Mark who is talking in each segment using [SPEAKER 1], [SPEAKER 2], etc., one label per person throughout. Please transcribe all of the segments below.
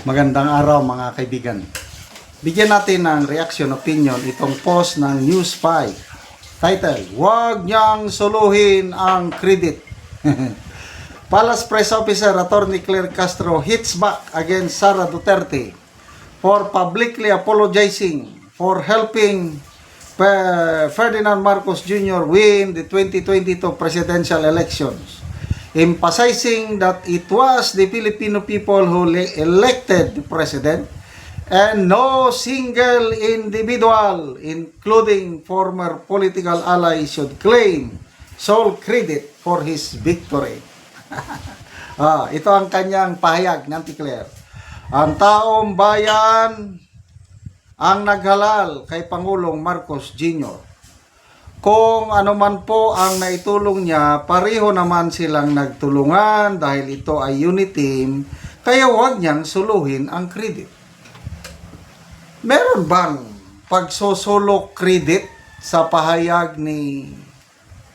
[SPEAKER 1] Magandang araw mga kaibigan. Bigyan natin ng reaction opinion itong post ng News 5. Title, "Huwag niyang suluhin ang credit." Palace Press Officer Attorney Claire Castro hits back against Sara Duterte for publicly apologizing for helping Ferdinand Marcos Jr. win the 2022 presidential elections, emphasizing that it was the Filipino people who elected the president and no single individual, including former political allies, should claim sole credit for his victory. Ito ang kanyang pahayag ng Claire. Ang taong bayan ang naghalal kay Pangulong Marcos Jr. Kung ano man po ang naitulong niya, pareho naman silang nagtulungan dahil ito ay unity team, kaya huwag niyang suluhin ang credit. Meron bang pagsusulok credit sa pahayag ni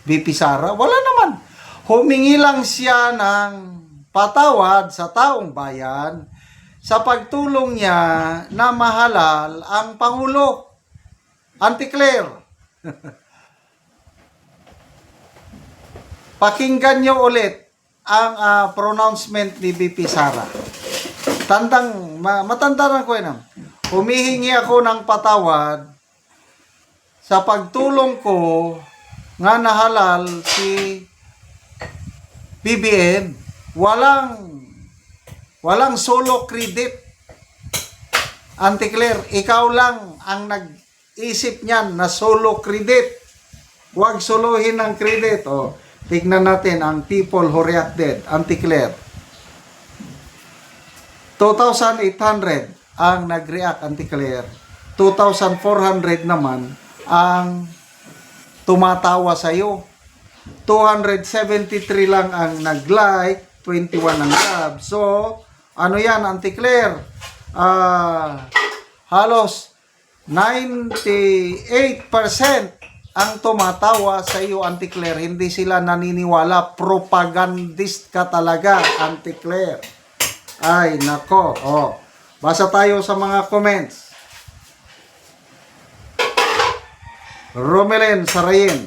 [SPEAKER 1] VP Sara? Wala naman. Humingi lang siya ng patawad sa taong bayan sa pagtulong niya na mahalal ang Pangulo. Auntie Claire. Pakinggan nyo ulit ang pronouncement ni VP Sara. Matandaran ko yan. Humihingi ako ng patawad sa pagtulong ko nga nahalal si BBM. Walang solo credit. Auntie Claire, ikaw lang ang nag-isip niyan na solo credit. Huwag suluhin ng credit. Tignan natin ang people who reacted. Auntie Claire. 2,800 ang nag-react, Auntie Claire. 2,400 naman ang tumatawa sa iyo. 273 lang ang nag-like, 21 ang love. So, ano yan, Auntie Claire? Halos 98% ang tumatawa sa iyo, Auntie Claire. Hindi sila naniniwala. Propagandist ka talaga, Auntie Claire. Ay, nako. Basa tayo sa mga comments. Romelin Sarayin.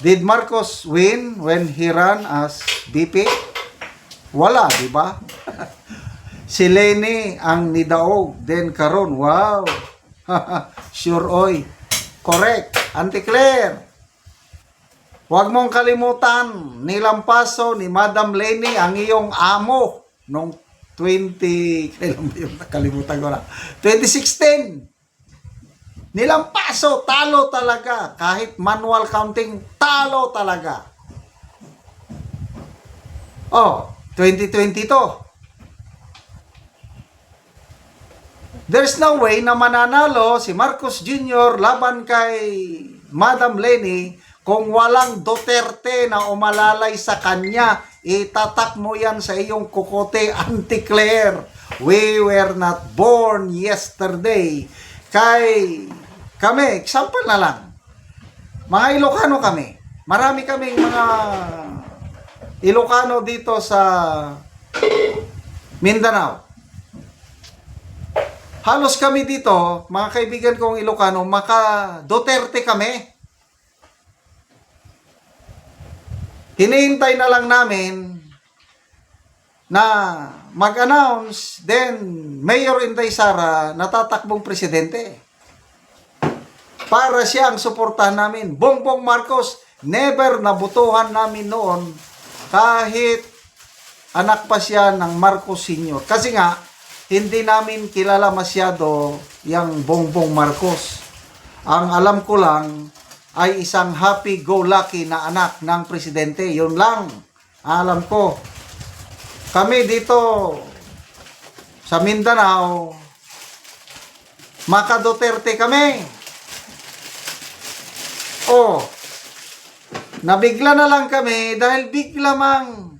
[SPEAKER 1] Did Marcos win when he ran as VP? Wala, di ba? Si Leni ang nidaog. Then karon, wow. Sure, oy. Correct. Auntie Claire, huwag mong kalimutan, nilampaso ni Madam Leni ang iyong amo noong 2016. Nilampaso, talo talaga. Kahit manual counting, talo talaga. 2022. There's no way na mananalo si Marcos Jr. laban kay Madam Leni kung walang Duterte na umalalay sa kanya. Itatak mo yan sa iyong kukote, Auntie Claire. We were not born yesterday. Kami, example na lang. Mga Ilocano kami. Marami kaming mga Ilocano dito sa Mindanao. Halos kami dito, mga kaibigan kong Ilocano, maka-Duterte kami. Hinihintay na lang namin na mag-announce, then Mayor Inday Sara natatakbong presidente. Para siya ang suportahan namin. Bongbong Marcos, never nabutuhan namin noon kahit anak pa siya ng Marcos Sr. Kasi nga, hindi namin kilala masyado yung Bongbong Marcos. Ang alam ko lang ay isang happy-go-lucky na anak ng presidente. Yun lang alam ko. Kami dito sa Mindanao, maka-Duterte kami. Nabigla na lang kami dahil bigla mang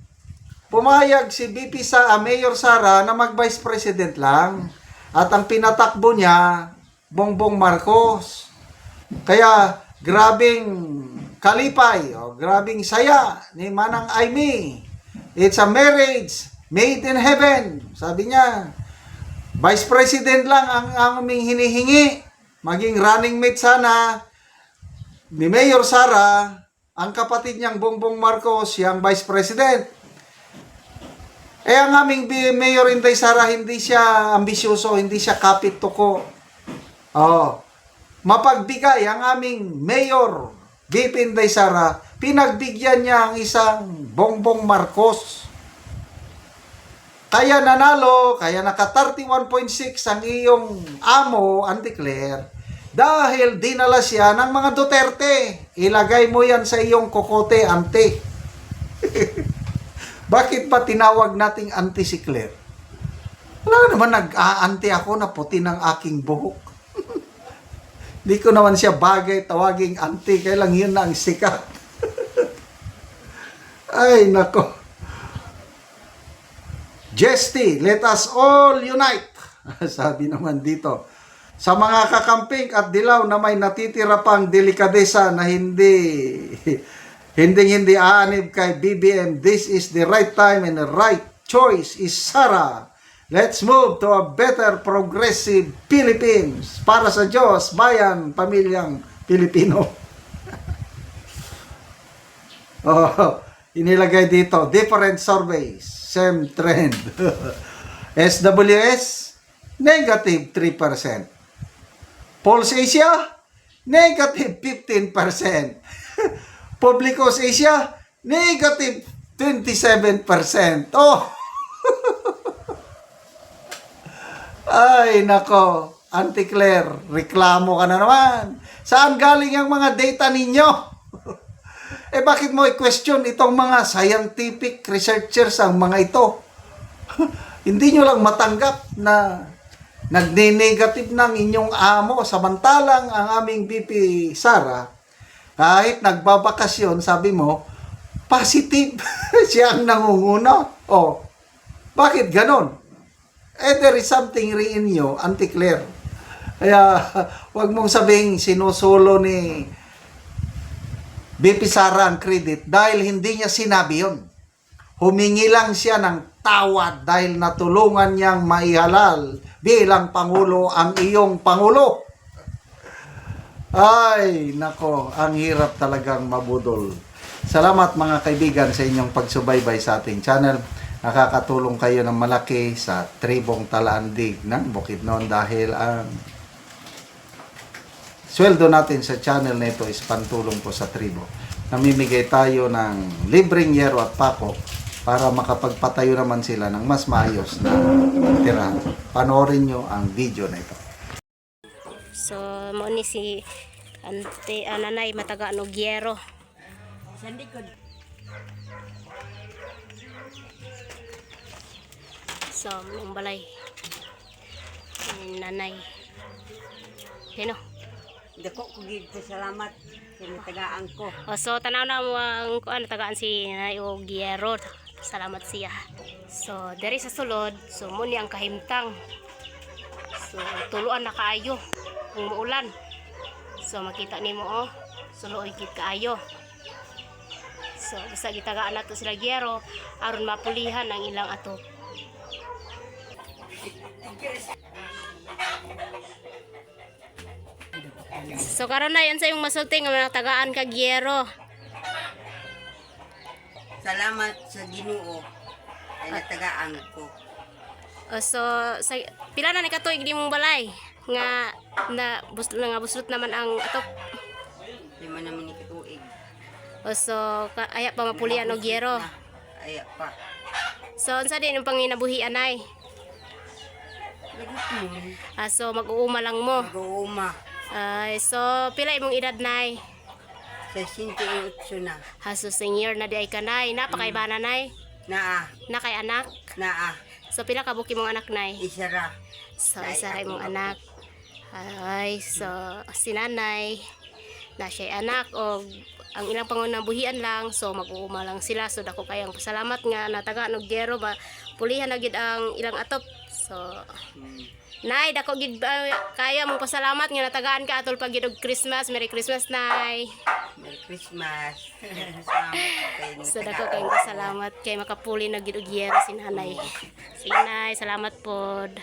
[SPEAKER 1] pumayag si VP Mayor Sara na mag-vice president lang. At ang pinatakbo niya, Bongbong Marcos. Kaya, grabing kalipay, grabing saya ni Manang Aimee. It's a marriage made in heaven. Sabi niya, Vice President lang ang aming hinihingi. Maging running mate sana ni Mayor Sara, ang kapatid niyang Bongbong Marcos, yung Vice President. Ang aming Mayor Inday Sara, hindi siya ambisyoso, hindi siya kapit tuko. Mapagbigay ang aming Mayor VP Inday Sara, pinagbigyan niya ang isang Bongbong Marcos. Kaya nanalo, kaya naka 31.6 ang iyong amo, Auntie Claire, dahil dinala siya ng mga Duterte. Ilagay mo yan sa iyong kokote, Auntie. Bakit ba tinawag nating Auntie si Claire? Wala naman nag-a-auntie ako na puti ng aking buhok. Hindi ko naman siya bagay tawaging Auntie, kaya lang yun na ang sikat. Ay, nako. Jesty, let us all unite. Sabi naman dito. Sa mga kakamping at dilaw na may natitira pang delikadesa na hindi aanib kay BBM, this is the right time and the right choice is Sara. Let's move to a better progressive Philippines para sa Diyos, bayan, pamilyang Pilipino. Inilagay dito, different surveys, same trend. SWS, negative 3%. Pulse Asia, negative 15%. Publicos Asia, negative 27%. Ay, nako. Auntie Claire, reklamo ka na naman. Saan galing ang mga data ninyo? Bakit mo i-question itong mga scientific researchers ang mga ito? Hindi nyo lang matanggap na nagne-negative ng inyong amo, samantalang ang aming VP Sara, kahit nagbabakasyon, sabi mo, positive. Siya ang nangunguna. Bakit ganon? There is something in you, Auntie Claire. Kaya, wag mong sabing sinusulo ni VP Sara ang credit dahil hindi niya sinabi yun. Humingi lang siya ng tawad dahil natulungan niyang maihalal bilang Pangulo ang iyong Pangulo. Ay, nako, ang hirap talagang mabudol. Salamat mga kaibigan sa inyong pagsubaybay sa ating channel. Nakakatulong kayo ng malaki sa tribong Talaandig ng Bukidnon dahil ang sweldo natin sa channel na ito is pantulong po sa tribo. Namimigay tayo ng libreng yero at pako para makapagpatayo naman sila ng mas maayos na tirahan. Panoorin nyo ang video na ito.
[SPEAKER 2] So, mo ni si nanay mataga no gyero. Sa likod. So, mong balay. Nanay. Sino?
[SPEAKER 3] Dako ko gid salamat kinatagaan ko.
[SPEAKER 2] So, tanaw na mo ang tagaan si nanay o gyero. Salamat siya. So, diri sa sulod, so muni ang kahimtang. So, tuluan na kaayo kung muulan. So, makita nimo suluoy gid kaayo. So, basta gitagaan nato sila gyero aron mapulihan ang ilang atop. So, karon na yan sa yung masulting nga tagaan ka gyero.
[SPEAKER 3] Salamat sa Ginoo ay natagaan ko.
[SPEAKER 2] So, pila na ni katuig di mong balay nga buslot naman ang atop.
[SPEAKER 3] Lima naman ni katuig.
[SPEAKER 2] So, aya pa mapulian og gyero.
[SPEAKER 3] Aya pa.
[SPEAKER 2] So, unsa din yung panginabuhian ay?
[SPEAKER 3] Lagot mo.
[SPEAKER 2] So, mag-uuma lang mo.
[SPEAKER 3] Mag-uuma.
[SPEAKER 2] So, pila imong edad nay?
[SPEAKER 3] Sa 68 na.
[SPEAKER 2] So, senior na di ay kanay. Napakay ba nanay?
[SPEAKER 3] Naa.
[SPEAKER 2] Na kay anak?
[SPEAKER 3] Naa.
[SPEAKER 2] So, pila ka buki mong anak nay?
[SPEAKER 3] Isa ra.
[SPEAKER 2] So, isa ra imong anak. Ay, so, si nanay na siya anak o ang ilang pangunabuhian lang, so mag-uuma lang sila. So, dako kayang pasalamat nga nataga og gyero ba pulihan na gid ang ilang atop. So, nay, dako gid kaya mong pasalamat nga natagaan ka atol pag gid og Christmas. Merry Christmas, nay.
[SPEAKER 3] Merry Christmas. Salamat.
[SPEAKER 2] So, dako kayong pasalamat kay makapuli na gid og gyero si nanay. Sige, nay, salamat pod.